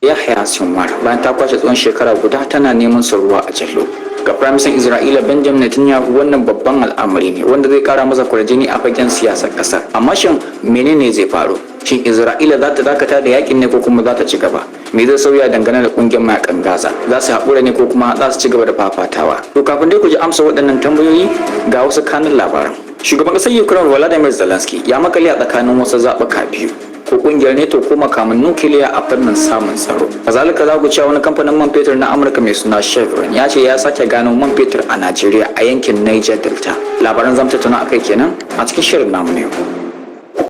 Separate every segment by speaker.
Speaker 1: Yahya Sinwar bayan ta kwashe tsawon shekara guda tana neman sa ruwa a jallo. Ga Firaministan Isra'ila Benjamin Netanyahu wannan babban al'amari ne wanda zai kara masa kwarjini a fagen siyasar kasar. Amma shin menene zai faru? Shin Isra'ila za ta dakata da yakin ne ko kuma za ta ci gaba? Me zai sauya dangane da kungiyar mayakan Gaza? Za su haƙura ne ko kuma za su ci gaba da fafatawa? To kafin dai ku ji amsa waɗannan tambayoyi ga wasu kanun labaran. Shugaban ƙasar Ukraine Volodymyr Zelensky ya makale a tsakanin wasu zaɓuka biyu. Ko kungiyar NATO ko makaman nukiliya a fannin samun tsaro. Kazalika za ku cewa wani kamfanin man fetur na Amurka mai suna Chevron ya ce ya sake gano man fetur a Najeriya a yankin Niger Delta. Labaran zamu tattauna akai kenan a cikin shirin namu ne.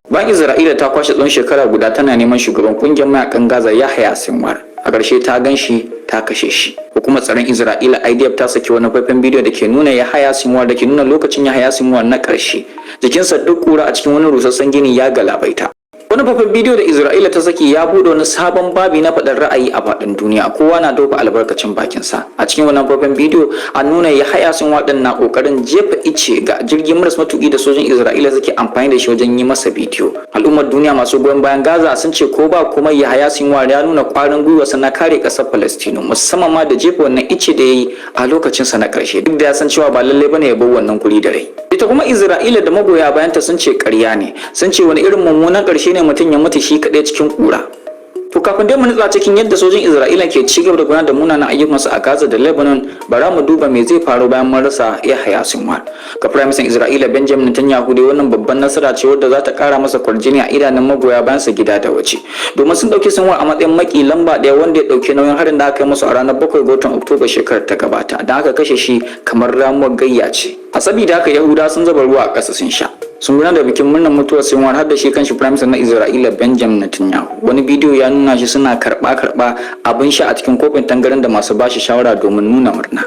Speaker 1: Bayan Isra'ila ta kwashe tsawon shekara guda tana neman shugaban kungiyar mayakan Gaza Yahya Sinwar. A ƙarshe ta gan shi ta kashe shi. Hukumar tsaron Isra'ila IDF ta saki wani faifan bidiyo da ke nuna Yahya Sinwar da ke nuna lokacin Yahya Sinwar na ƙarshe. Jikinsa duk kura a cikin wani rusassan gini ya galabaita. Wani faifan bidiyo da Isra'ila ta saki ya bude wani sabon babi na faɗar ra'ayi a faɗin duniya. Kowa na dofa albarkacin bakinsa. A cikin wannan faifan bidiyo an nuna Yahya Sinwar na ƙoƙarin jefa ice ga jirgin maras matuƙi da sojin Isra'ila suke amfani da shi wajen yi masa bidiyo. Al'ummar duniya masu goyon bayan Gaza sun ce ko ba kuma Yahya Sinwar ya nuna ƙwarin gwiwarsa na kare ƙasar Falastinu musamman ma da jefa wannan ice da ya yi a lokacinsa na ƙarshe duk da ya san cewa ba lallai bane ya bar wannan guri da rai. Ita kuma Isra'ila da magoya bayanta sun ce ƙarya ne, sun ce wani irin mummunan ƙarshe ne mutum ya mutu shi kaɗai cikin ƙura. To kafin dai mu nutsa cikin yadda sojin Isra'ila ke ci gaba da gudanar da munanan ayyukansu a Gaza da Lebanon, bara mu duba me zai faru bayan mun rasa Yahya Sinwar. Ga Firaministan Isra'ila Benjamin Netanyahu dai wannan babban nasara ce wadda za ta ƙara masa kwarjini a idanun magoya bayan sa gida da waje. Domin sun ɗauki Sinwar a matsayin maki lamba ɗaya wanda ya ɗauki nauyin harin da aka yi musu a ranar 7 ga watan Oktoba shekarar ta gabata. Da aka kashe shi kamar ramuwar gayya ce. A sabida haka Yahudawa sun zuba ruwa a ƙasa sun sha. Sun gudanar da bikin murnar mutuwar Sinwar har da shi kanshi Firaministan na Isra'ila Benjamin Netanyahu. Wani bidiyo ya nuna shi suna karɓa abin sha a cikin kofin tangaran da masu bashi shawara domin nuna murna.